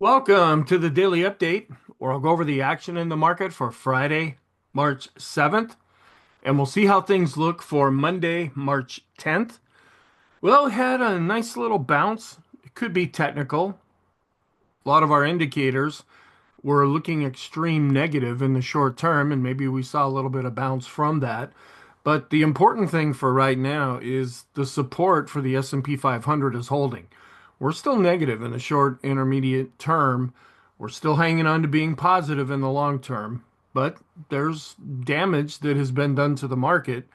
Welcome to the daily update, where I'll go over the action in the market for Friday, March 7th, and we'll see how things look for Monday, March 10th. Well, it had a nice little bounce. It could be technical. A lot of our indicators were looking extreme negative in the short term, and maybe we saw a little bit of bounce from that. But the important thing for right now is the support for the S&P 500 is holding. We're still negative in the short intermediate term. We're still hanging on to being positive in the long term, but there's damage that has been done to the market.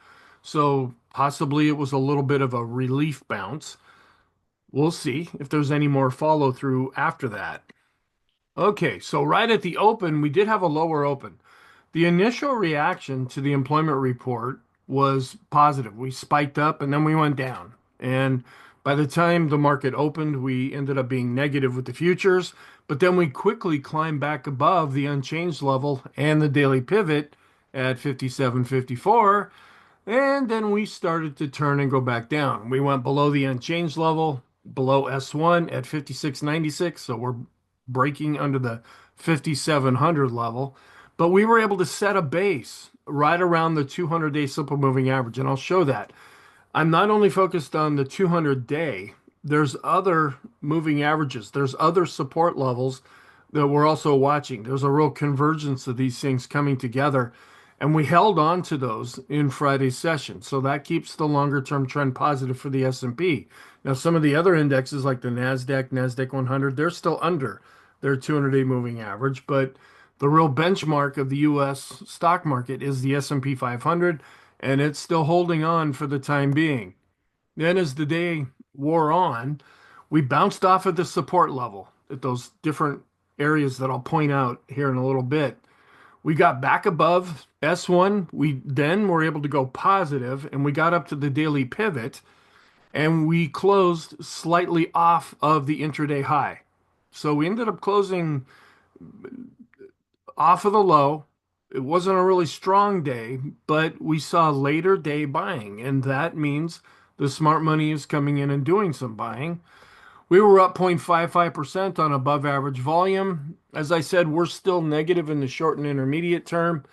So possibly it was a little bit of a relief bounce. We'll see if there's any more follow through after that. Okay, so right at the open, we did have a lower open. The initial reaction to the employment report was positive. We spiked up and then we went down. And by the time the market opened, we ended up being negative with the futures, but then we quickly climbed back above the unchanged level and the daily pivot at 57.54. And then we started to turn and go back down. We went below the unchanged level, below S1 at 56.96. So we're breaking under the 5,700 level. But we were able to set a base right around the 200-day simple moving average. And I'll show that. I'm not only focused on the 200-day, there's other moving averages, there's other support levels that we're also watching. There's a real convergence of these things coming together. And we held on to those in Friday's session. So that keeps the longer term trend positive for the S&P. Now, some of the other indexes like the NASDAQ 100, they're still under their 200-day moving average, but the real benchmark of the US stock market is the S&P 500, and it's still holding on for the time being. Then as the day wore on, we bounced off of the support level at those different areas that I'll point out here in a little bit. We got back above S1. We then were able to go positive and we got up to the daily pivot and we closed slightly off of the intraday high. So we ended up closing off of the low. It wasn't a really strong day, but we saw later day buying, and that means the smart money is coming in and doing some buying. We were up 0.55% on above average volume. As I said, we're still negative in the short and intermediate term.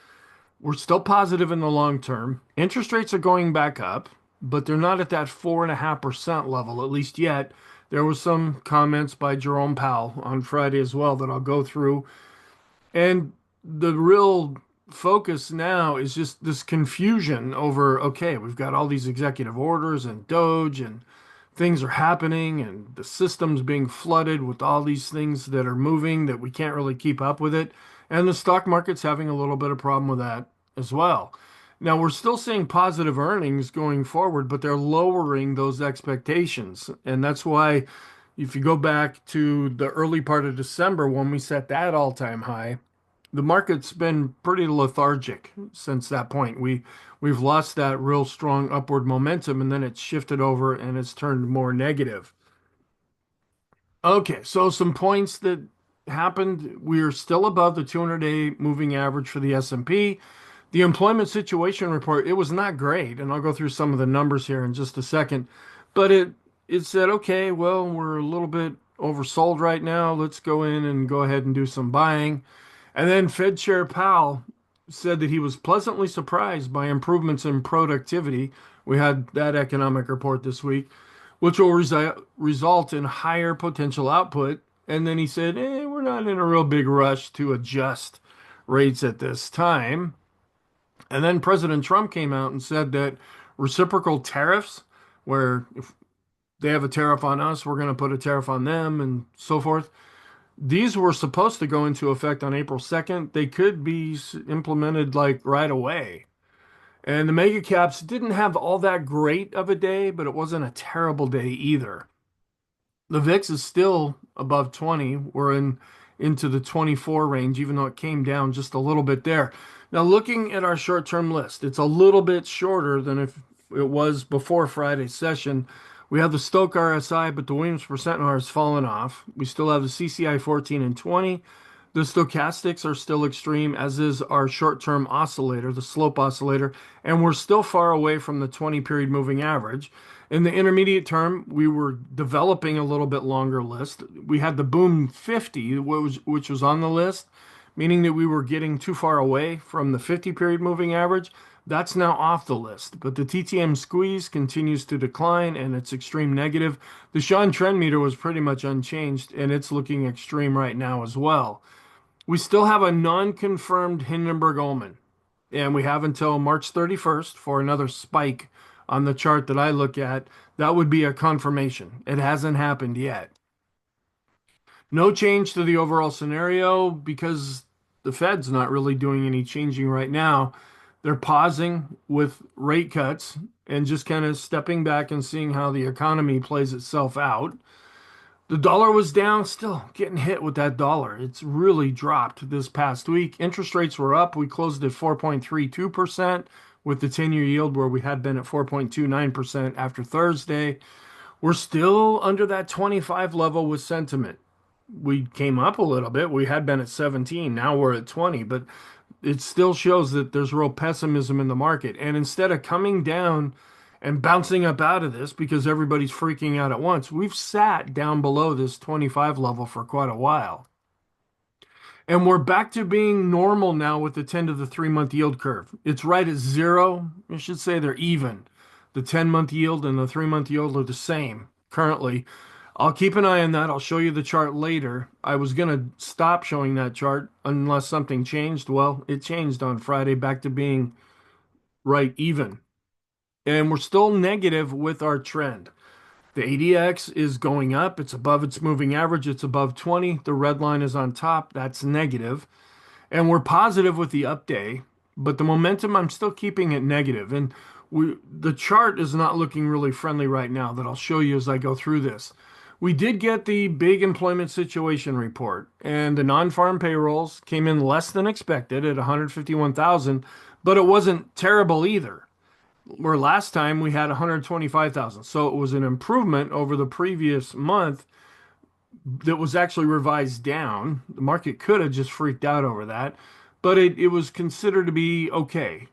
We're still positive in the long term. Interest rates are going back up, but they're not at that 4.5% level, at least yet. There was some comments by Jerome Powell on Friday as well that I'll go through. And the real focus now is just this confusion over, okay, we've got all these executive orders and Doge and things are happening and the system's being flooded with all these things that are moving that we can't really keep up with it. And the stock market's having a little bit of problem with that as well. Now, we're still seeing positive earnings going forward, but they're lowering those expectations. And that's why if you go back to the early part of December when we set that all-time high, the market's been pretty lethargic since that point. We've lost that real strong upward momentum and then it's shifted over and it's turned more negative. Okay, so some points that happened. We're still above the 200-day moving average for the S&P. The employment situation report, it was not great, and I'll go through some of the numbers here in just a second, but it said, okay, well, we're a little bit oversold right now. Let's go in and go ahead and do some buying. And then Fed Chair Powell said that he was pleasantly surprised by improvements in productivity. We had that economic report this week, which will result in higher potential output. And then he said, we're not in a real big rush to adjust rates at this time. And then President Trump came out and said that reciprocal tariffs, where if they have a tariff on us, we're going to put a tariff on them and so forth. These were supposed to go into effect on April 2nd. They could be implemented like right away. And the mega caps didn't have all that great of a day, but it wasn't a terrible day either. The VIX is still above 20. We're into the 24 range, even though it came down just a little bit there. Now, looking at our short-term list, it's a little bit shorter than if it was before Friday's session. We have the Stochc RSI, but the Williams percent R has fallen off. We still have the CCI 14 and 20. The stochastics are still extreme, as is our short-term oscillator, the slope oscillator, and we're still far away from the 20-period moving average. In the intermediate term, we were developing a little bit longer list. We had the boom 50, which was on the list, meaning that we were getting too far away from the 50-period moving average. That's now off the list, but the TTM squeeze continues to decline and it's extreme negative. The Sean trend meter was pretty much unchanged and it's looking extreme right now as well. We still have a non-confirmed Hindenburg-Ullman, and we have until March 31st for another spike on the chart that I look at. That would be a confirmation. It hasn't happened yet. No change to the overall scenario because the Fed's not really doing any changing right now. They're pausing with rate cuts and just kind of stepping back and seeing how the economy plays itself out. The dollar was down, still getting hit with that dollar. It's really dropped this past week. Interest rates were up. We closed at 4.32% with the 10-year yield where we had been at 4.29% after Thursday. We're still under that 25 level with sentiment. We came up a little bit. We had been at 17. Now we're at 20, but it still shows that there's real pessimism in the market. And instead of coming down and bouncing up out of this because everybody's freaking out at once, we've sat down below this 25 level for quite a while. And we're back to being normal now with the 10 to the 3-month yield curve. It's right at zero. I should say they're even. The 10-month yield and the 3-month yield are the same currently. I'll keep an eye on that. I'll show you the chart later. I was going to stop showing that chart unless something changed. Well, it changed on Friday back to being right even. And we're still negative with our trend. The ADX is going up. It's above its moving average. It's above 20. The red line is on top. That's negative. And we're positive with the up day, but the momentum, I'm still keeping it negative. And the chart is not looking really friendly right now that I'll show you as I go through this. We did get the big employment situation report, and the non-farm payrolls came in less than expected at 151,000, but it wasn't terrible either. Where last time we had 125,000. So it was an improvement over the previous month that was actually revised down. The market could have just freaked out over that, but it was considered to be okay.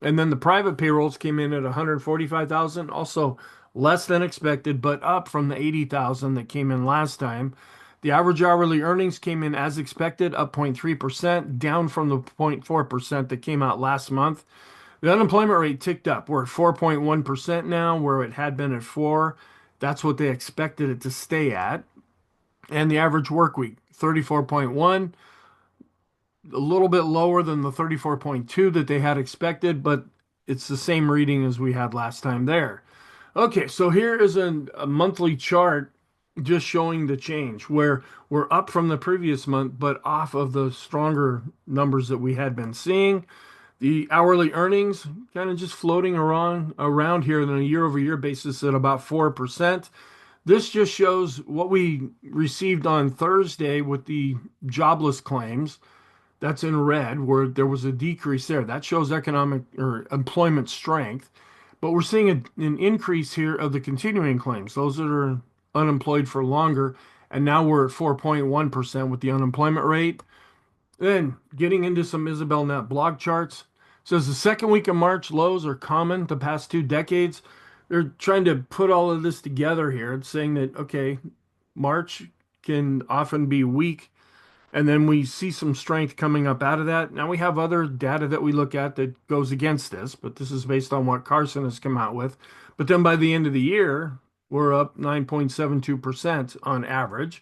And then the private payrolls came in at 145,000, also less than expected, but up from the 80,000 that came in last time. The average hourly earnings came in as expected, up 0.3%, down from the 0.4% that came out last month. The unemployment rate ticked up. We're at 4.1% now, where it had been at 4. That's what they expected it to stay at. And the average work week, 34.1, a little bit lower than the 34.2 that they had expected, but it's the same reading as we had last time there. Okay, so here is a monthly chart just showing the change where we're up from the previous month, but off of the stronger numbers that we had been seeing. The hourly earnings kind of just floating around here on a year-over-year basis at about 4%. This just shows what we received on Thursday with the jobless claims. That's in red, where there was a decrease there. That shows economic or employment strength. But we're seeing an increase here of the continuing claims, those that are unemployed for longer. And now we're at 4.1% with the unemployment rate. Then getting into some Isabel Net blog charts. Says the second week of March lows are common the past 2 decades. They're trying to put all of this together here. It's saying that, okay, March can often be weak, and then we see some strength coming up out of that. Now we have other data that we look at that goes against this, but this is based on what Carson has come out with. But then by the end of the year, we're up 9.72% on average.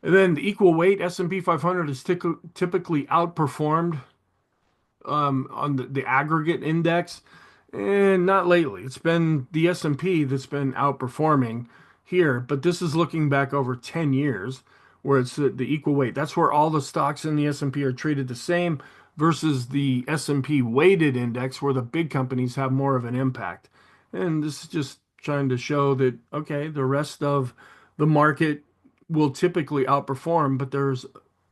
And then the equal weight S&P 500 is typically outperformed on the aggregate index, and not lately. It's been the S&P that's been outperforming here, but this is looking back over 10 years where it's the equal weight. That's where all the stocks in the S&P are treated the same versus the S&P weighted index where the big companies have more of an impact. And this is just trying to show that, okay, the rest of the market will typically outperform, but there's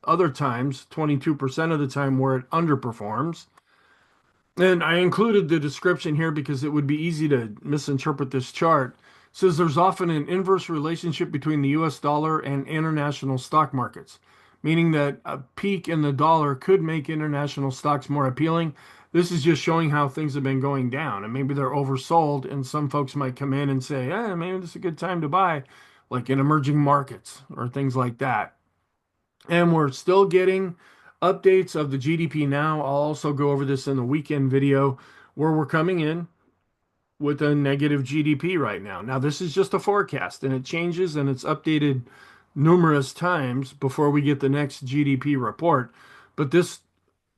other times, 22% of the time, where it underperforms. And I included the description here because it would be easy to misinterpret this chart. It says there's often an inverse relationship between the US dollar and international stock markets, meaning that a peak in the dollar could make international stocks more appealing. This is just showing how things have been going down, and maybe they're oversold, and some folks might come in and say, maybe this is a good time to buy, like in emerging markets or things like that. And we're still getting updates of the GDP now. I'll also go over this in the weekend video where we're coming in with a negative GDP right now. Now, this is just a forecast and it changes and it's updated numerous times before we get the next GDP report. But this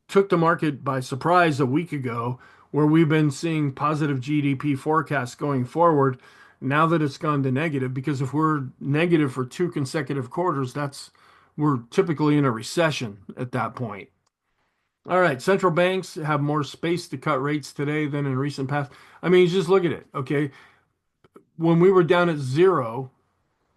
took the market by surprise a week ago, where we've been seeing positive GDP forecasts going forward. Now that it's gone to negative, because if we're negative for two consecutive quarters, we're typically in a recession at that point. All right, central banks have more space to cut rates today than in recent past. I mean, you just look at it, okay? When we were down at zero,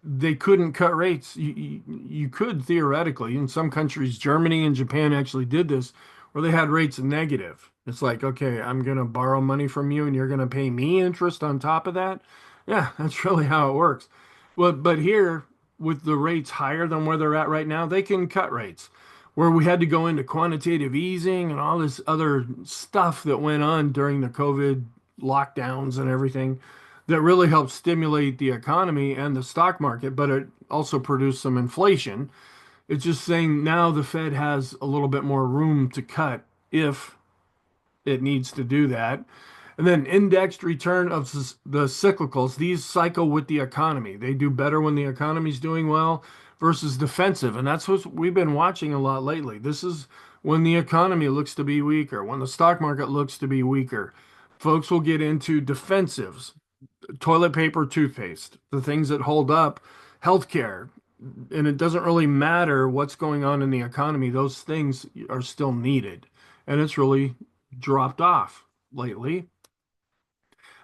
they couldn't cut rates. You could theoretically, in some countries, Germany and Japan actually did this, where they had rates negative. It's like, okay, I'm going to borrow money from you and you're going to pay me interest on top of that. Yeah, that's really how it works. But here, with the rates higher than where they're at right now, they can cut rates. Where we had to go into quantitative easing and all this other stuff that went on during the COVID lockdowns and everything that really helped stimulate the economy and the stock market, but it also produced some inflation. It's just saying now the Fed has a little bit more room to cut if it needs to do that. And then indexed return of the cyclicals, these cycle with the economy. They do better when the economy's doing well versus defensive. And that's what we've been watching a lot lately. This is when the economy looks to be weaker, when the stock market looks to be weaker. Folks will get into defensives, toilet paper, toothpaste, the things that hold up, healthcare. And it doesn't really matter what's going on in the economy, those things are still needed. And it's really dropped off lately.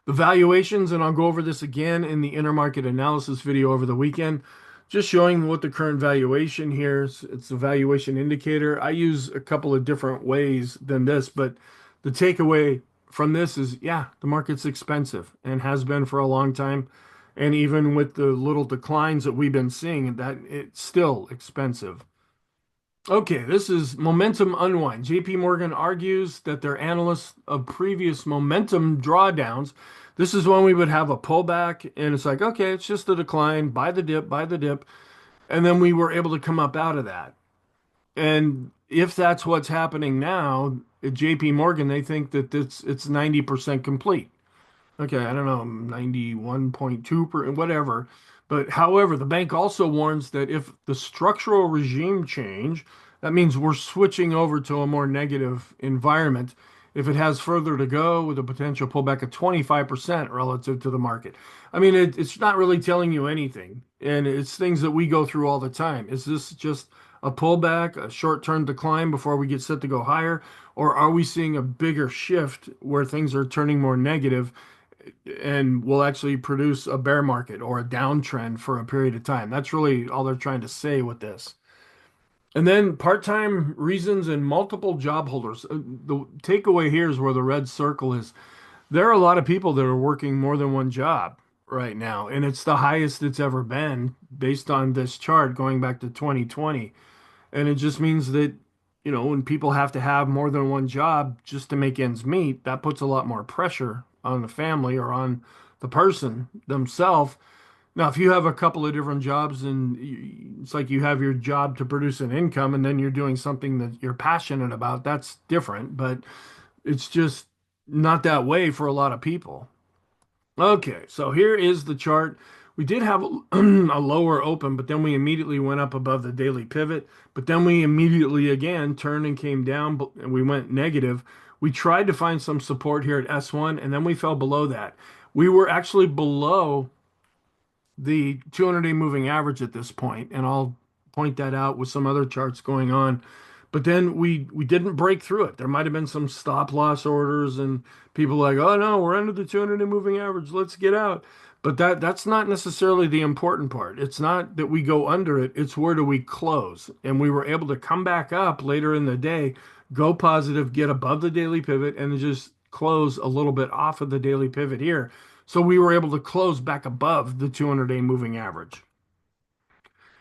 The valuations, and I'll go over this again in the intermarket analysis video over the weekend, just showing what the current valuation here is. It's a valuation indicator. I use a couple of different ways than this, but the takeaway from this is, yeah, the market's expensive and has been for a long time. And even with the little declines that we've been seeing, that it's still expensive. Okay, this is momentum unwind. JP Morgan argues that their analysts of previous momentum drawdowns, this is when we would have a pullback and it's like, okay, it's just a decline, buy the dip, buy the dip. And then we were able to come up out of that. And if that's what's happening now at JP Morgan, they think that it's 90% complete. Okay, I don't know, 91.2%, whatever. But however, the bank also warns that if the structural regime change, that means we're switching over to a more negative environment. If it has further to go with a potential pullback of 25% relative to the market. I mean, it's not really telling you anything. And it's things that we go through all the time. Is this just a pullback, a short-term decline before we get set to go higher? Or are we seeing a bigger shift where things are turning more negative and will actually produce a bear market or a downtrend for a period of time? That's really all they're trying to say with this. And then part-time reasons and multiple job holders. The takeaway here is where the red circle is. There are a lot of people that are working more than one job right now, and it's the highest it's ever been based on this chart going back to 2020. And it just means that, when people have to have more than one job just to make ends meet, that puts a lot more pressure on the family or on the person themselves. Now, if you have a couple of different jobs and it's like you have your job to produce an income and then you're doing something that you're passionate about, that's different, but it's just not that way for a lot of people. Okay, so here is the chart. We did have a lower open, but then we immediately went up above the daily pivot. But then we immediately again turned and came down and we went negative. We tried to find some support here at S1 and then we fell below that. We were actually below the 200-day moving average at this point, and I'll point that out with some other charts going on. But then we didn't break through it. There might have been some stop loss orders and people like, oh no, we're under the 200-day moving average. Let's get out. But that's not necessarily the important part. It's not that we go under it. It's where do we close? And we were able to come back up later in the day, go positive, get above the daily pivot, and just close a little bit off of the daily pivot here. So we were able to close back above the 200-day moving average.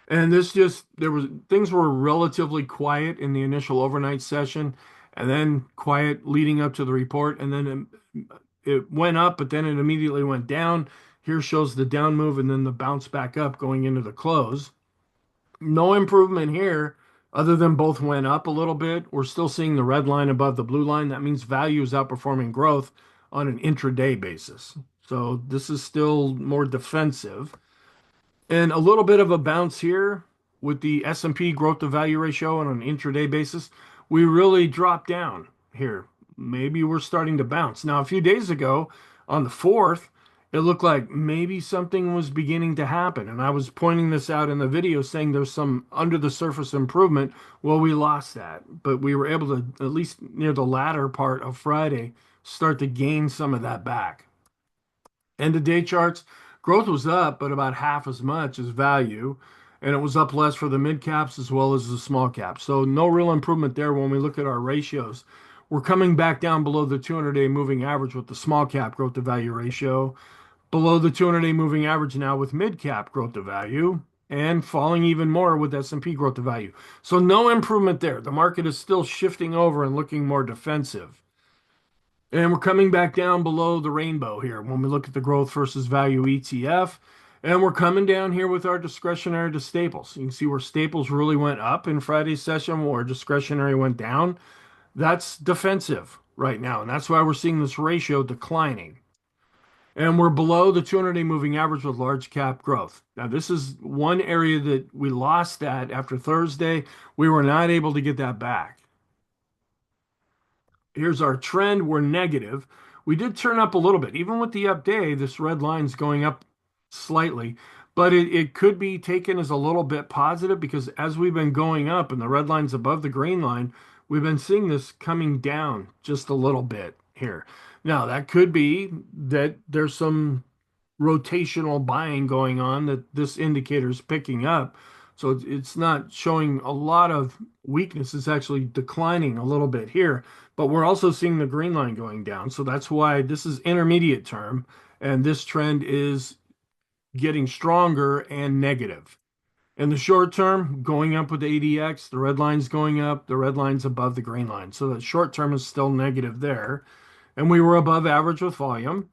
And this just, there was, things were relatively quiet in the initial overnight session and then quiet leading up to the report. And then it went up, but then it immediately went down. Here shows the down move and then the bounce back up going into the close. No improvement here other than both went up a little bit. We're still seeing the red line above the blue line. That means value is outperforming growth on an intraday basis. So this is still more defensive. And a little bit of a bounce here with the S&P growth to value ratio on an intraday basis. We really dropped down here. Maybe we're starting to bounce. Now, a few days ago on the 4th, it looked like maybe something was beginning to happen. And I was pointing this out in the video saying there's some under the surface improvement. Well, we lost that, but we were able to, at least near the latter part of Friday, start to gain some of that back. End of day charts, growth was up, but about half as much as value. And it was up less for the mid caps as well as the small caps. So no real improvement there when we look at our ratios. We're coming back down below the 200-day moving average with the small cap growth to value ratio, below the 200-day moving average now with mid cap growth to value, and falling even more with S&P growth to value. So no improvement there. The market is still shifting over and looking more defensive. And we're coming back down below the rainbow here when we look at the growth versus value ETF. And we're coming down here with our discretionary to staples. You can see where staples really went up in Friday's session, where discretionary went down. That's defensive right now. And that's why we're seeing this ratio declining. And we're below the 200-day moving average with large cap growth. Now, this is one area that we lost that after Thursday. We were not able to get that back. Here's our trend. We're negative. We did turn up a little bit. Even with the up day, this red line's going up slightly, but it could be taken as a little bit positive because as we've been going up and the red line's above the green line, we've been seeing this coming down just a little bit here. Now, that could be that there's some rotational buying going on that this indicator is picking up. So it's not showing a lot of weakness. It's actually declining a little bit here, but we're also seeing the green line going down. So that's why this is intermediate term, and this trend is getting stronger and negative. In the short term, going up with the ADX, the red line's going up, the red line's above the green line. So the short term is still negative there. And we were above average with volume.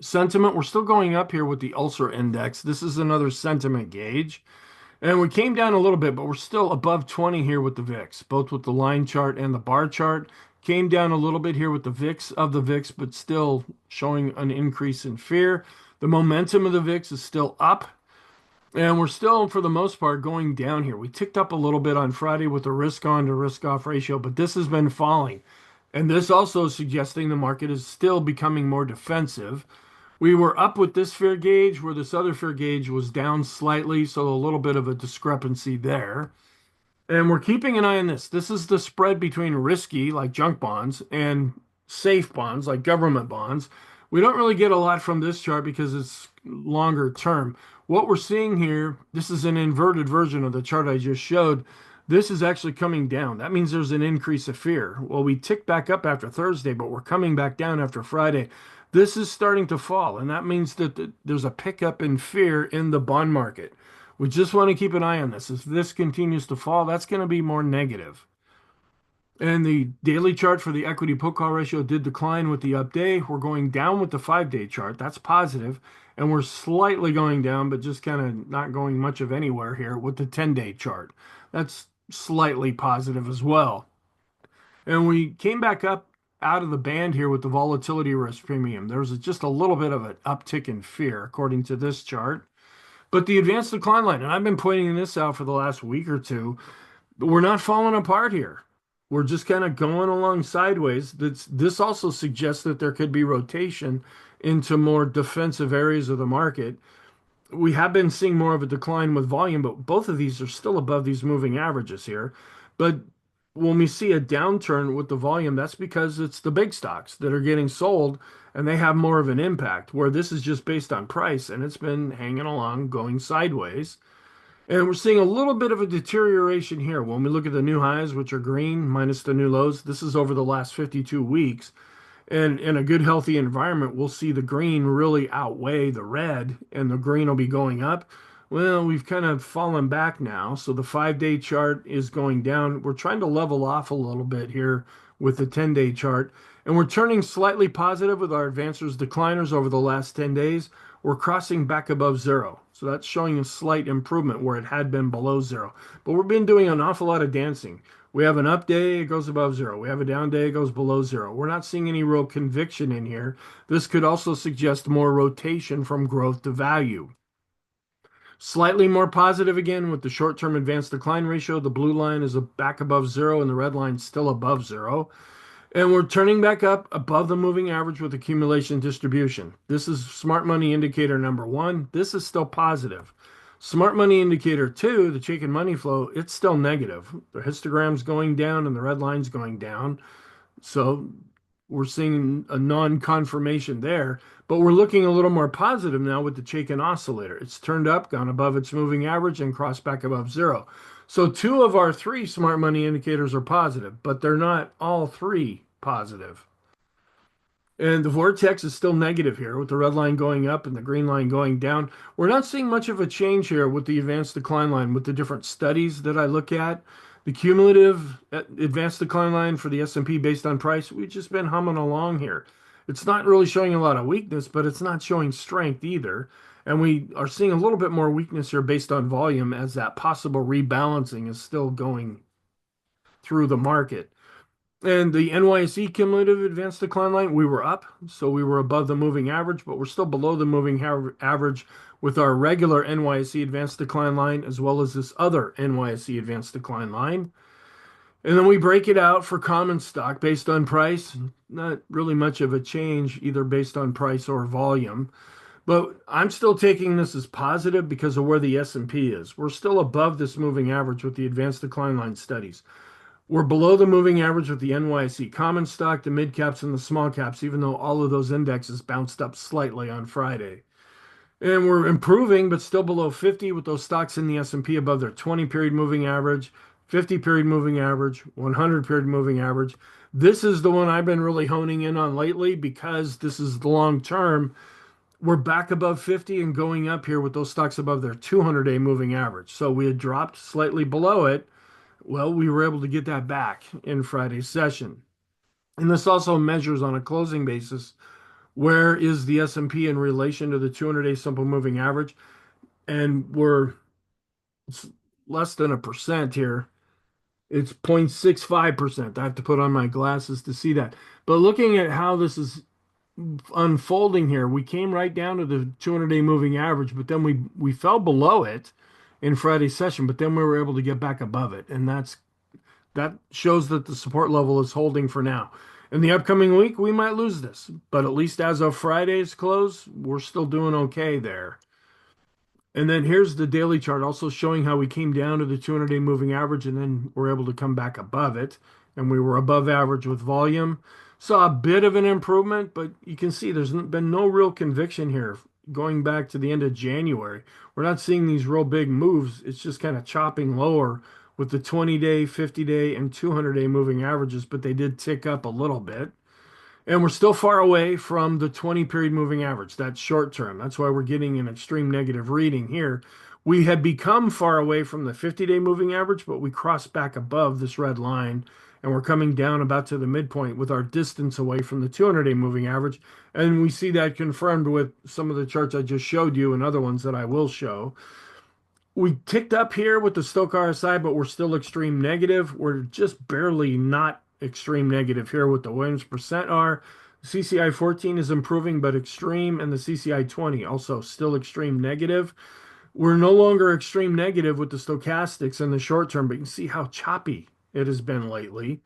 Sentiment, we're still going up here with the Ulcer Index. This is another sentiment gauge. And we came down a little bit, but we're still above 20 here with the VIX, both with the line chart and the bar chart. Came down a little bit here with the VIX of the VIX, but still showing an increase in fear. The momentum of the VIX is still up. And we're still, for the most part, going down here. We ticked up a little bit on Friday with the risk on to risk off ratio, but this has been falling. And this also is suggesting the market is still becoming more defensive. We were up with this fear gauge where this other fear gauge was down slightly, so a little bit of a discrepancy there. And we're keeping an eye on this. This is the spread between risky, like junk bonds, and safe bonds, like government bonds. We don't really get a lot from this chart because it's longer term. What we're seeing here, this is an inverted version of the chart I just showed. This is actually coming down. That means there's an increase of fear. Well, we ticked back up after Thursday, but we're coming back down after Friday. This is starting to fall, and that means that there's a pickup in fear in the bond market. We just want to keep an eye on this. If this continues to fall, that's going to be more negative. And the daily chart for the equity put call ratio did decline with the up day. We're going down with the 5-day chart. That's positive. And we're slightly going down, but just kind of not going much of anywhere here with the 10-day chart. That's slightly positive as well. And we came back up out of the band here with the volatility risk premium. There's just a little bit of an uptick in fear, according to this chart. But the advanced decline line, and I've been pointing this out for the last week or two, we're not falling apart here. We're just kind of going along sideways. This also suggests that there could be rotation into more defensive areas of the market. We have been seeing more of a decline with volume, but both of these are still above these moving averages here. But when we see a downturn with the volume, that's because it's the big stocks that are getting sold and they have more of an impact, where this is just based on price and it's been hanging along, going sideways. And we're seeing a little bit of a deterioration here. When we look at the new highs, which are green, minus the new lows, this is over the last 52 weeks. And in a good, healthy environment, we'll see the green really outweigh the red, and the green will be going up. Well, we've kind of fallen back now. So the 5-day chart is going down. We're trying to level off a little bit here with the 10-day chart. And we're turning slightly positive with our advancers decliners over the last 10 days. We're crossing back above zero. So that's showing a slight improvement where it had been below zero. But we've been doing an awful lot of dancing. We have an up day, it goes above zero. We have a down day, it goes below zero. We're not seeing any real conviction in here. This could also suggest more rotation from growth to value. Slightly more positive again with the short-term advanced decline ratio. The blue line is back above zero and the red line still above zero. And we're turning back up above the moving average with accumulation distribution. This is smart money indicator number one. This is still positive. Smart money indicator two, the Chaikin money flow, it's still negative. The histogram's going down and the red line's going down. So we're seeing a non-confirmation there, but we're looking a little more positive now with the Chaikin oscillator. It's turned up, gone above its moving average, and crossed back above zero. So two of our three smart money indicators are positive, but they're not all three positive. And the vortex is still negative here with the red line going up and the green line going down. We're not seeing much of a change here with the advanced decline line with the different studies that I look at. The cumulative advanced decline line for the S&P based on price, we've just been humming along here. It's not really showing a lot of weakness, but it's not showing strength either. And we are seeing a little bit more weakness here based on volume as that possible rebalancing is still going through the market. And the NYSE cumulative advanced decline line, we were up, so we were above the moving average, but we're still below the moving average with our regular NYSE advanced decline line, as well as this other NYSE advanced decline line. And then we break it out for common stock based on price. Not really much of a change, either based on price or volume. But I'm still taking this as positive because of where the S&P is. We're still above this moving average with the advanced decline line studies. We're below the moving average with the NYSE common stock, the mid caps, and the small caps, even though all of those indexes bounced up slightly on Friday. And we're improving, but still below 50 with those stocks in the S&P above their 20-period moving average, 50-period moving average, 100-period moving average. This is the one I've been really honing in on lately because this is the long term. We're back above 50 and going up here with those stocks above their 200-day moving average. So we had dropped slightly below it. Well, we were able to get that back in Friday's session. And this also measures on a closing basis where is the S&P in relation to the 200-day simple moving average. And we're less than a percent here. It's 0.65%. I have to put on my glasses to see that. But looking at how this is unfolding here, we came right down to the 200-day moving average, but then we fell below it in Friday's session, but then we were able to get back above it, and that shows that the support level is holding for now. In the upcoming week, we might lose this, but at least as of Friday's close, we're still doing okay there. And then here's the daily chart also showing how we came down to the 200-day moving average and then we're able to come back above it. And we were above average with volume. Saw a bit of an improvement, but you can see there's been no real conviction here going back to the end of January. We're not seeing these real big moves. It's just kind of chopping lower with the 20-day, 50-day, and 200-day moving averages, but they did tick up a little bit. And we're still far away from the 20-period moving average. That's short term. That's why we're getting an extreme negative reading here. We had become far away from the 50-day moving average, but we crossed back above this red line, and we're coming down about to the midpoint with our distance away from the 200-day moving average. And we see that confirmed with some of the charts I just showed you and other ones that I will show. We ticked up here with the Stochh RSI, but we're still extreme negative. We're just barely not extreme negative here with the Williams percent R. CCI 14 is improving, but extreme, and the CCI 20 also still extreme negative. We're no longer extreme negative with the stochastics in the short term, but you can see how choppy it has been lately.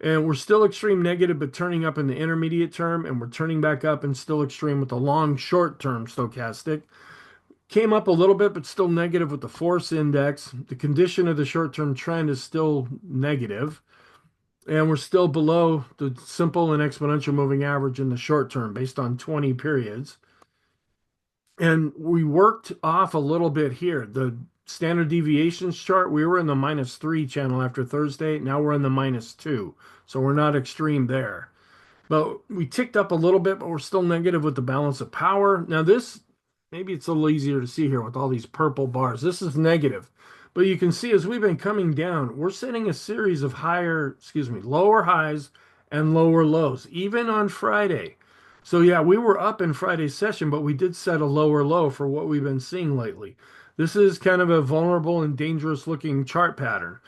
And we're still extreme negative, but turning up in the intermediate term, and we're turning back up and still extreme with the long short term stochastic. Came up a little bit, but still negative with the force index. The condition of the short-term trend is still negative. And we're still below the simple and exponential moving average in the short term based on 20 periods. And we worked off a little bit here. The standard deviations chart, we were in the -3 channel after Thursday. Now we're in the -2. So we're not extreme there. But we ticked up a little bit, but we're still negative with the balance of power. Now this maybe it's a little easier to see here with all these purple bars. This is negative. But you can see as we've been coming down, we're setting a series of lower highs and lower lows, even on Friday. So yeah, we were up in Friday's session, but we did set a lower low for what we've been seeing lately. This is kind of a vulnerable and dangerous looking chart pattern.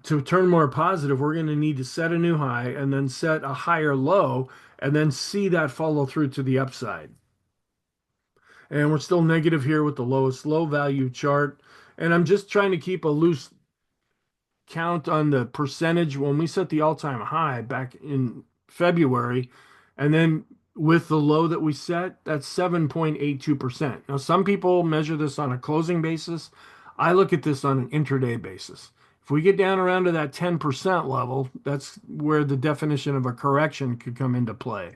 To turn more positive, we're going to need to set a new high and then set a higher low and then see that follow through to the upside. And we're still negative here with the lowest low value chart. And I'm just trying to keep a loose count on the percentage when we set the all-time high back in February. And then with the low that we set, that's 7.82%. Now, some people measure this on a closing basis. I look at this on an intraday basis. If we get down around to that 10% level, that's where the definition of a correction could come into play.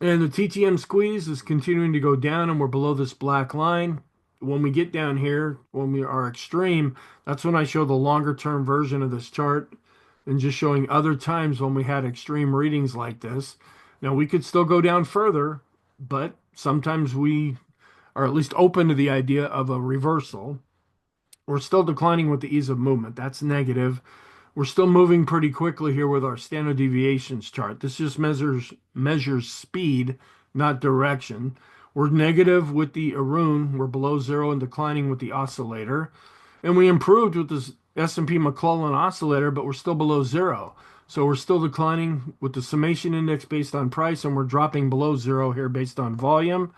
And the TTM squeeze is continuing to go down, and we're below this black line. When we get down here, when we are extreme, that's when I show the longer term version of this chart and just showing other times when we had extreme readings like this. Now, we could still go down further, but sometimes we are at least open to the idea of a reversal. We're still declining with the ease of movement. That's negative. We're still moving pretty quickly here with our standard deviations chart. This just measures speed, not direction. We're negative with the Arun. We're below zero and declining with the oscillator. And we improved with this S&P McClellan oscillator, but we're still below zero. So we're still declining with the summation index based on price, and we're dropping below zero here based on volume.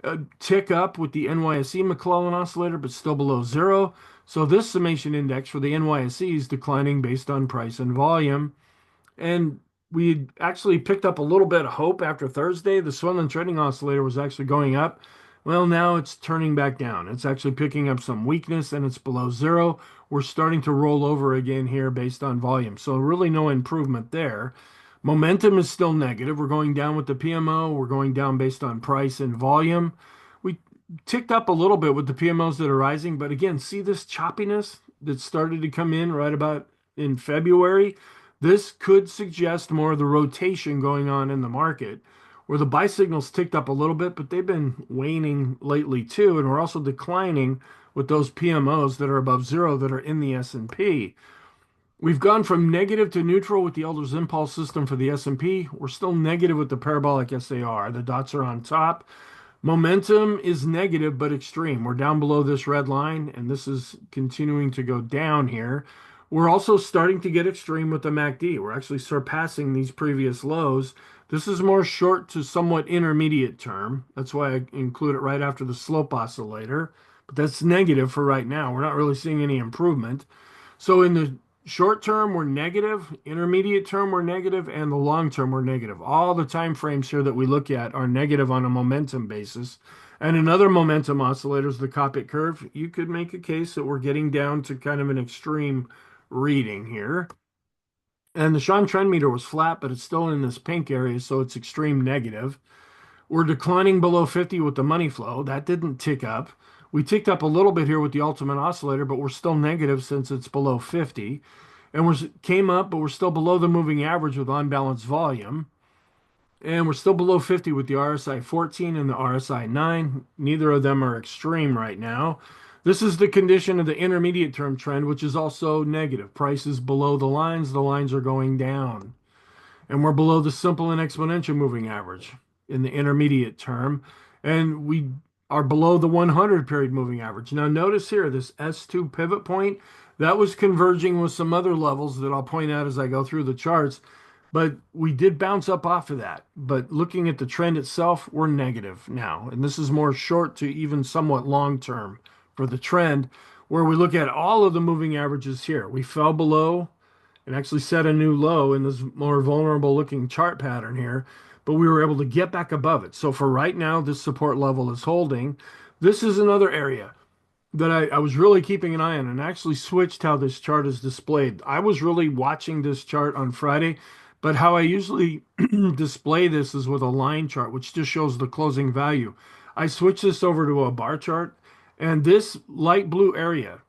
A tick up with the NYSE McClellan oscillator, but still below zero. So this summation index for the NYSE is declining based on price and volume. And we actually picked up a little bit of hope after Thursday. The Swindler Trading Oscillator was actually going up. Well, now it's turning back down. It's actually picking up some weakness and it's below zero. We're starting to roll over again here based on volume. So really no improvement there. Momentum is still negative. We're going down with the PMO. We're going down based on price and volume. We ticked up a little bit with the PMOs that are rising, but again, see this choppiness that started to come in right about in February? This could suggest more of the rotation going on in the market, where the buy signals ticked up a little bit, but they've been waning lately too, and we're also declining with those PMOs that are above zero that are in the S&P. We've gone from negative to neutral with the Elder's Impulse system for the S&P. We're still negative with the parabolic SAR. The dots are on top. Momentum is negative but extreme. We're down below this red line, and this is continuing to go down here. We're also starting to get extreme with the MACD. We're actually surpassing these previous lows. This is more short to somewhat intermediate term. That's why I include it right after the slope oscillator. But that's negative for right now. We're not really seeing any improvement. So in the short term, we're negative, intermediate term, we're negative, and the long term, we're negative. All the time frames here that we look at are negative on a momentum basis. And in other momentum oscillators, the Copic curve, you could make a case that we're getting down to kind of an extreme reading here. And the Sean trend meter was flat, but it's still in this pink area, so it's extreme negative. We're declining below 50 with the money flow. That didn't tick up. We ticked up a little bit here with the ultimate oscillator, but we're still negative since it's below 50. And we came up, but we're still below the moving average with unbalanced volume. And we're still below 50 with the RSI 14 and the RSI 9. Neither of them are extreme right now. This is the condition of the intermediate term trend, which is also negative. Prices below the lines are going down. And we're below the simple and exponential moving average in the intermediate term. And we are below the 100 period moving average. Now notice here, this S2 pivot point, that was converging with some other levels that I'll point out as I go through the charts. But we did bounce up off of that. But looking at the trend itself, we're negative now. And this is more short to even somewhat long term for the trend, where we look at all of the moving averages here. We fell below and actually set a new low in this more vulnerable looking chart pattern here, but we were able to get back above it. So for right now, this support level is holding. This is another area that I was really keeping an eye on and actually switched how this chart is displayed. I was really watching this chart on Friday, but how I usually display this is with a line chart, which just shows the closing value. I switched this over to a bar chart, and this light blue area,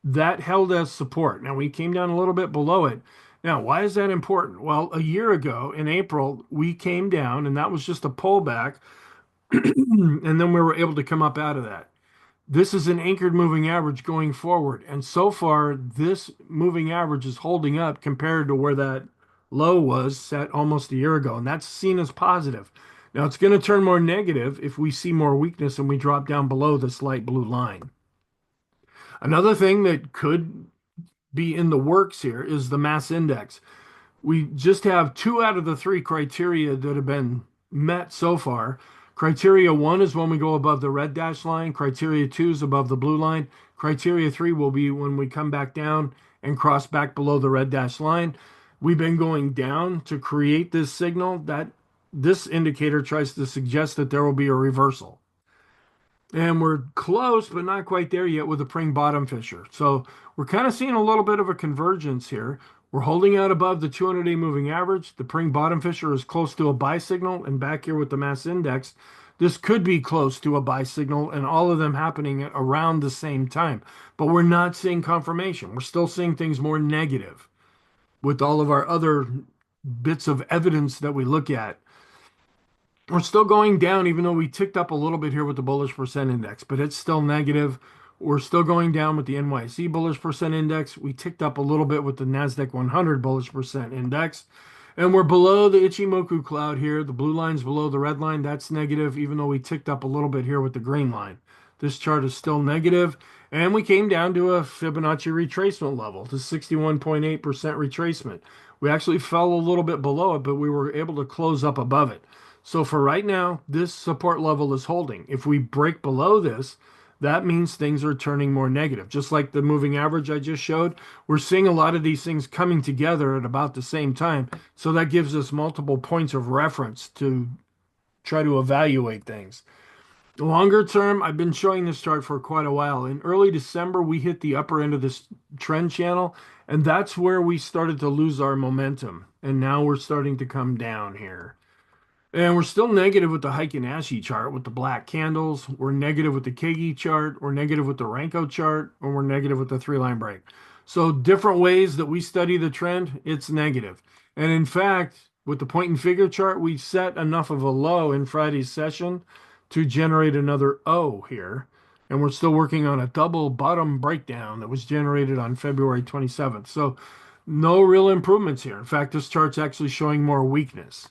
that held as support. Now we came down a little bit below it. Now, why is that important? Well, a year ago in April, we came down, and that was just a pullback And then we were able to come up out of that. This is an anchored moving average going forward. And so far, this moving average is holding up compared to where that low was set almost a year ago. And that's seen as positive. Now, it's going to turn more negative if we see more weakness and we drop down below this light blue line. Another thing that could be in the works here is the mass index. We just have two out of the three criteria that have been met so far. Criteria one is when we go above the red dash line. Criteria two is above the blue line. Criteria three will be when we come back down and cross back below the red dash line. We've been going down to create this signal that this indicator tries to suggest that there will be a reversal. And we're close, but not quite there yet with the Pring bottom fisher. So we're kind of seeing a little bit of a convergence here. We're holding out above the 200-day moving average. The Pring bottom fisher is close to a buy signal. And back here with the mass index, this could be close to a buy signal, and all of them happening around the same time. But we're not seeing confirmation. We're still seeing things more negative with all of our other bits of evidence that we look at. We're still going down, even though we ticked up a little bit here with the bullish percent index, but it's still negative. We're still going down with the NYSE bullish percent index. We ticked up a little bit with the NASDAQ 100 bullish percent index. And we're below the Ichimoku cloud here. The blue line's below the red line. That's negative, even though we ticked up a little bit here with the green line. This chart is still negative. And we came down to a Fibonacci retracement level, to 61.8% retracement. We actually fell a little bit below it, but we were able to close up above it. So for right now, this support level is holding. If we break below this, that means things are turning more negative. Just like the moving average I just showed, we're seeing a lot of these things coming together at about the same time. So that gives us multiple points of reference to try to evaluate things. Longer term, I've been showing this chart for quite a while. In early December, we hit the upper end of this trend channel, and that's where we started to lose our momentum. And now we're starting to come down here. And we're still negative with the Heikin Ashi chart with the black candles. We're negative with the Kegi chart. We're negative with the Renko chart. And we're negative with the three-line break. So different ways that we study the trend, it's negative. And in fact, with the point and figure chart, we set enough of a low in Friday's session to generate another O here. And we're still working on a double bottom breakdown that was generated on February 27th. So no real improvements here. In fact, this chart's actually showing more weakness.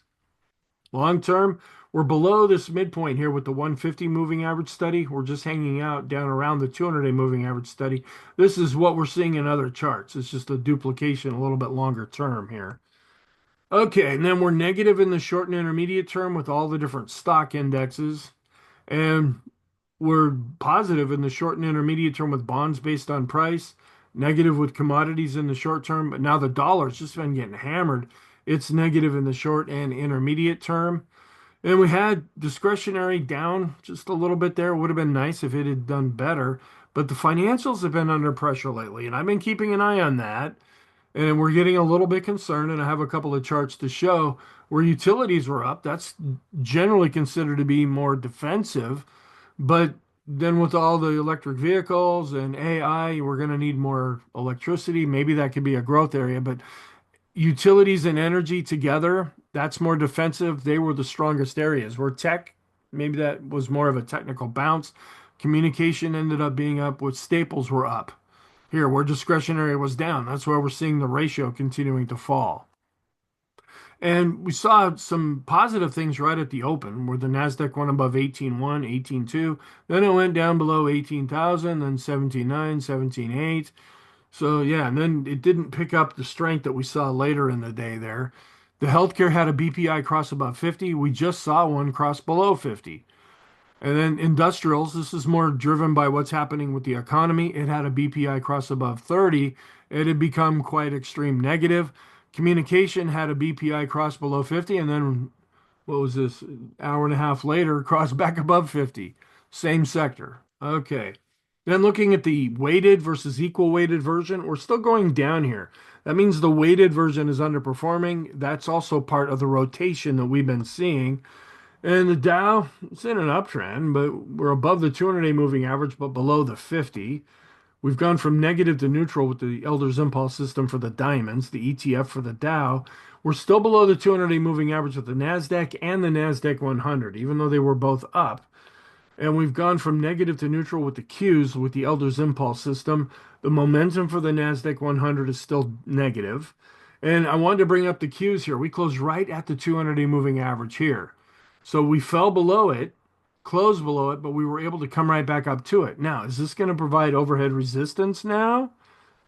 Long term, we're below this midpoint here with the 150 moving average study. We're just hanging out down around the 200-day moving average study. This is what we're seeing in other charts. It's just a duplication a little bit longer term here. Okay, and then we're negative in the short and intermediate term with all the different stock indexes. And we're positive in the short and intermediate term with bonds based on price, negative with commodities in the short term, but now the dollar's just been getting hammered. It's negative in the short and intermediate term. And we had discretionary down just a little bit there. Would have been nice if it had done better. But the financials have been under pressure lately, and I've been keeping an eye on that. And we're getting a little bit concerned, and I have a couple of charts to show where utilities were up. That's generally considered to be more defensive. But then with all the electric vehicles and AI, we're going to need more electricity. Maybe that could be a growth area, but utilities and energy together, that's more defensive. They were the strongest areas. Where tech, maybe that was more of a technical bounce. Communication ended up being up, with staples were up. Here, where discretionary was down, that's where we're seeing the ratio continuing to fall. And we saw some positive things right at the open, where the NASDAQ went above 18.1, 18.2. Then it went down below 18,000, then 17.9, 17.8. So yeah, and then it didn't pick up the strength that we saw later in the day there. The healthcare had a BPI cross above 50. We just saw one cross below 50. And then industrials, this is more driven by what's happening with the economy. It had a BPI cross above 30. It had become quite extreme negative. Communication had a BPI cross below 50. And then what was this? Hour and a half later, crossed back above 50. Same sector. Okay. Then looking at the weighted versus equal weighted version, we're still going down here. That means the weighted version is underperforming. That's also part of the rotation that we've been seeing. And the Dow, it's in an uptrend, but we're above the 200-day moving average, but below the 50. We've gone from negative to neutral with the Elder's Impulse system for the diamonds, the ETF for the Dow. We're still below the 200-day moving average with the NASDAQ and the NASDAQ 100, even though they were both up. And we've gone from negative to neutral with the Qs with the Elder's Impulse system. The momentum for the NASDAQ 100 is still negative. And I wanted to bring up the Qs here. We closed right at the 200-day moving average here. So we fell below it, closed below it, but we were able to come right back up to it. Now, is this going to provide overhead resistance now?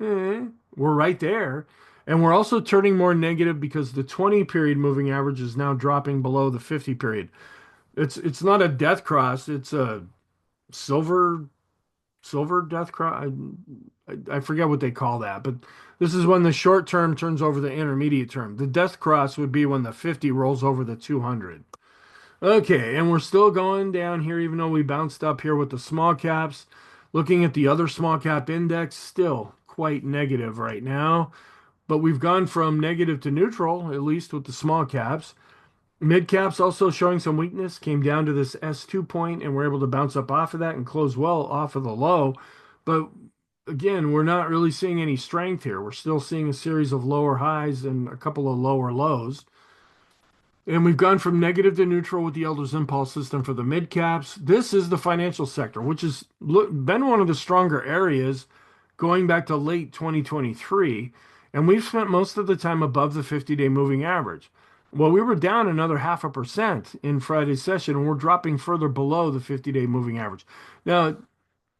Eh, we're right there. And we're also turning more negative because the 20 period moving average is now dropping below the 50 period. It's not a death cross, it's a silver silver death cross. I forget what they call that, but this is when the short term turns over the intermediate term. The death cross would be when the 50 rolls over the 200. Okay, and we're still going down here, even though we bounced up here with the small caps. Looking at the other small cap index, still quite negative right now. But we've gone from negative to neutral, at least with the small caps. Mid caps also showing some weakness, came down to this S2 point, and we're able to bounce up off of that and close well off of the low. But again, we're not really seeing any strength here. We're still seeing a series of lower highs and a couple of lower lows. And we've gone from negative to neutral with the Elder's Impulse system for the mid caps. This is the financial sector, which has been one of the stronger areas going back to late 2023. And we've spent most of the time above the 50-day moving average. Well, we were down another 0.5% in Friday's session, and we're dropping further below the 50-day moving average. Now,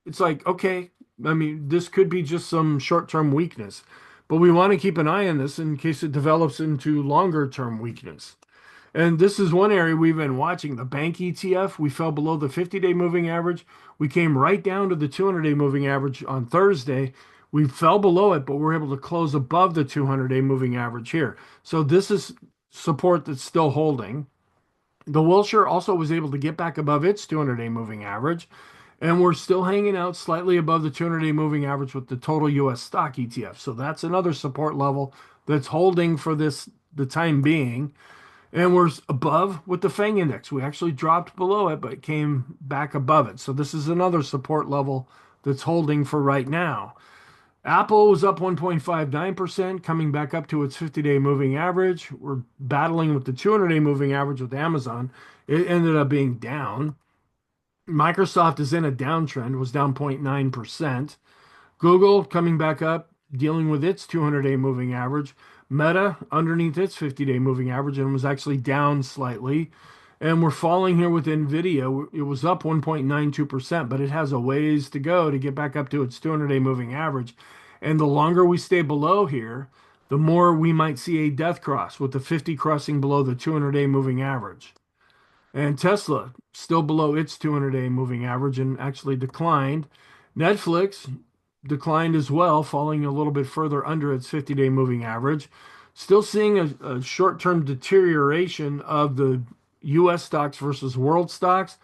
it's like, okay, I mean, this could be just some short-term weakness, but we want to keep an eye on this in case it develops into longer-term weakness. And this is one area we've been watching. The bank ETF, we fell below the 50-day moving average. We came right down to the 200-day moving average on Thursday. We fell below it, but we're able to close above the 200-day moving average here. So this is support that's still holding. The Wilshire also was able to get back above its 200-day moving average. And we're still hanging out slightly above the 200-day moving average with the total US stock ETF. So that's another support level that's holding for the time being. And we're above with the FANG index. We actually dropped below it, but came back above it. So this is another support level that's holding for right now. Apple was up 1.59%, coming back up to its 50-day moving average. We're battling with the 200-day moving average with Amazon. It ended up being down. Microsoft is in a downtrend, was down 0.9%. Google coming back up, dealing with its 200-day moving average. Meta underneath its 50-day moving average and was actually down slightly. And we're falling here with Nvidia. It was up 1.92%, but it has a ways to go to get back up to its 200-day moving average. And the longer we stay below here, the more we might see a death cross with the 50 crossing below the 200-day moving average. And Tesla still below its 200-day moving average and actually declined. Netflix declined as well, falling a little bit further under its 50-day moving average. Still seeing a short-term deterioration of the US stocks versus world stocks,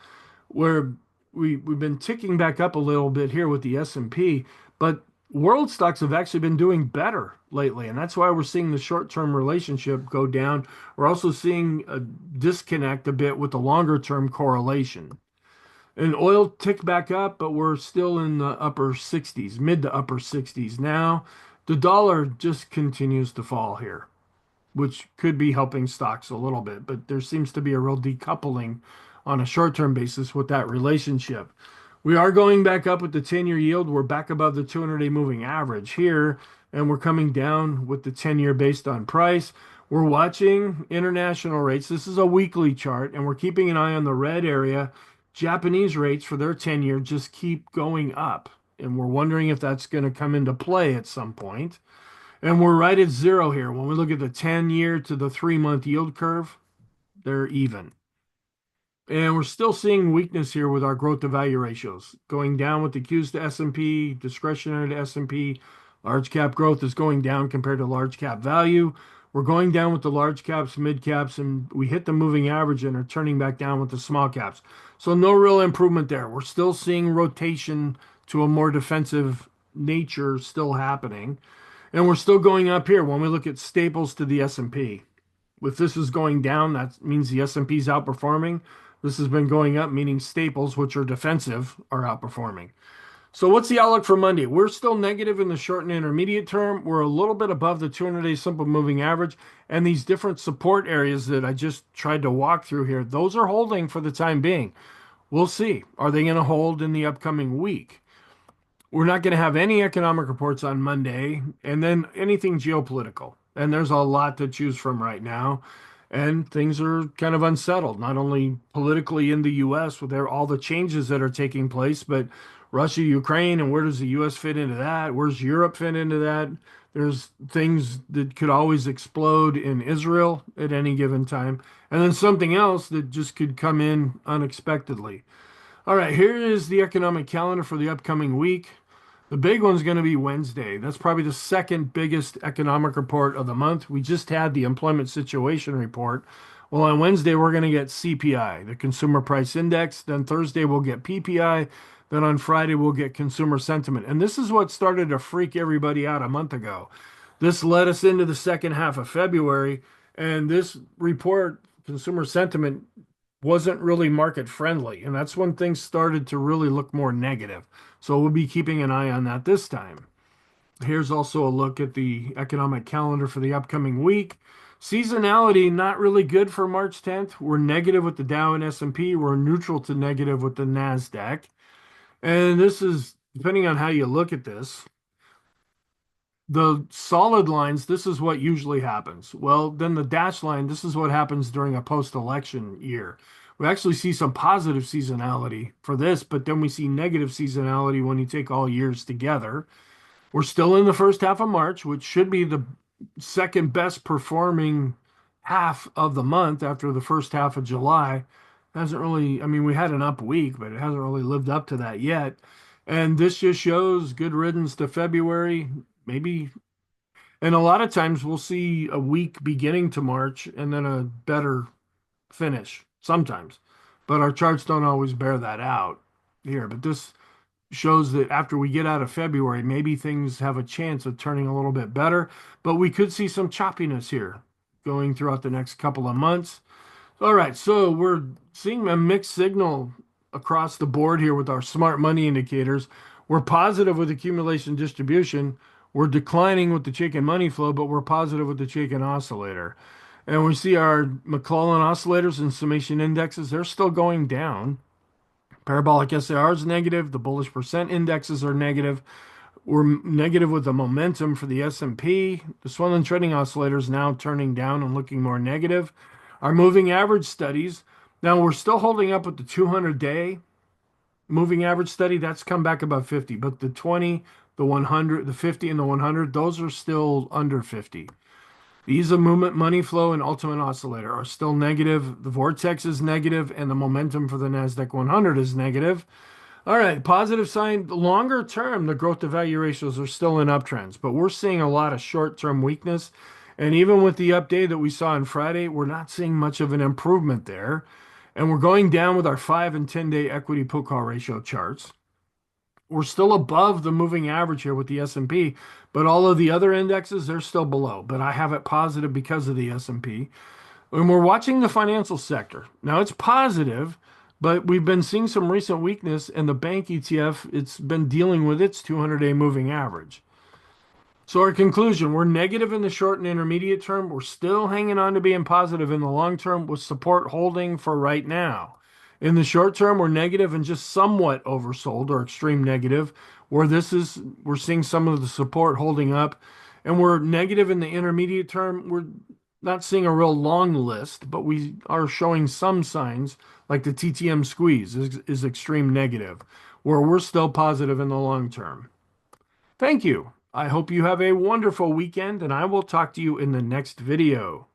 where we've been ticking back up a little bit here with the S&P, but world stocks have actually been doing better lately, and that's why we're seeing the short-term relationship go down. We're also seeing a disconnect a bit with the longer-term correlation. And oil ticked back up, but we're still in the upper 60s, mid to upper 60s now. The dollar just continues to fall here, which could be helping stocks a little bit, but there seems to be a real decoupling on a short-term basis with that relationship. We are going back up with the 10-year yield. We're back above the 200-day moving average here, and we're coming down with the 10-year based on price. We're watching international rates. This is a weekly chart, and we're keeping an eye on the red area. Japanese rates for their 10-year just keep going up, and we're wondering if that's going to come into play at some point. And we're right at zero here. When we look at the 10-year to the 3-month yield curve, they're even. And we're still seeing weakness here with our growth to value ratios. Going down with the Qs to S&P, discretionary to S&P. Large cap growth is going down compared to large cap value. We're going down with the large caps, mid caps, and we hit the moving average and are turning back down with the small caps. So no real improvement there. We're still seeing rotation to a more defensive nature still happening. And we're still going up here when we look at staples to the S&P. If this is going down, that means the S&P is outperforming. This has been going up, meaning staples, which are defensive, are outperforming. So what's the outlook for Monday? We're still negative in the short and intermediate term. We're a little bit above the 200-day simple moving average, and these different support areas that I just tried to walk through here, those are holding for the time being. We'll see. Are they going to hold in the upcoming week? We're not going to have any economic reports on Monday, and then anything geopolitical. And there's a lot to choose from right now. And things are kind of unsettled, not only politically in the US with all the changes that are taking place, but Russia, Ukraine, and where does the US fit into that? Where's Europe fit into that? There's things that could always explode in Israel at any given time. And then something else that just could come in unexpectedly. All right, here is the economic calendar for the upcoming week. The big one's going to be Wednesday. That's probably the second biggest economic report of the month. We just had the employment situation report. Well, on Wednesday, we're going to get CPI, the Consumer Price Index. Then Thursday, we'll get PPI. Then on Friday, we'll get consumer sentiment. And this is what started to freak everybody out a month ago. This led us into the second half of February. And this report, consumer sentiment, wasn't really market friendly. And that's when things started to really look more negative. So we'll be keeping an eye on that this time. Here's also a look at the economic calendar for the upcoming week. Seasonality, not really good for March 10th. We're negative with the Dow and S&P. We're neutral to negative with the NASDAQ. And this is, depending on how you look at this, the solid lines, this is what usually happens. Well, then the dash line, this is what happens during a post-election year. We actually see some positive seasonality for this, but then we see negative seasonality when you take all years together. We're still in the first half of March, which should be the second best performing half of the month after the first half of July. Hasn't really, I mean, we had an up week, but it hasn't really lived up to that yet. And this just shows good riddance to February, maybe. And a lot of times we'll see a weak beginning to March and then a better finish sometimes. But our charts don't always bear that out here. But this shows that after we get out of February, maybe things have a chance of turning a little bit better. But we could see some choppiness here going throughout the next couple of months. All right, so we're seeing a mixed signal across the board here with our smart money indicators. We're positive with accumulation distribution. We're declining with the Chaikin money flow, but we're positive with the Chaikin oscillator. And we see our McClellan oscillators and summation indexes, they're still going down. Parabolic SAR is negative. The bullish percent indexes are negative. We're negative with the momentum for the S&P. The swollen trading oscillator is now turning down and looking more negative. Our moving average studies, now we're still holding up with the 200-day moving average study. That's come back above 50, but the 20, the 100, the 50, and the 100, those are still under 50. The ease of movement, money flow, and ultimate oscillator are still negative. The vortex is negative, and the momentum for the NASDAQ 100 is negative. All right, positive sign. Longer term, the growth to value ratios are still in uptrends, but we're seeing a lot of short-term weakness. And even with the update that we saw on Friday, we're not seeing much of an improvement there. And we're going down with our 5 and 10-day equity put call ratio charts. We're still above the moving average here with the S&P, but all of the other indexes, they're still below. But I have it positive because of the S&P. And we're watching the financial sector. Now it's positive, but we've been seeing some recent weakness, and the bank ETF, it's been dealing with its 200-day moving average. So our conclusion, we're negative in the short and intermediate term. We're still hanging on to being positive in the long term with support holding for right now. In the short term, we're negative and just somewhat oversold or extreme negative, where we're seeing some of the support holding up. And we're negative in the intermediate term. We're not seeing a real long list, but we are showing some signs like the TTM squeeze is extreme negative, where we're still positive in the long term. Thank you. I hope you have a wonderful weekend, and I will talk to you in the next video.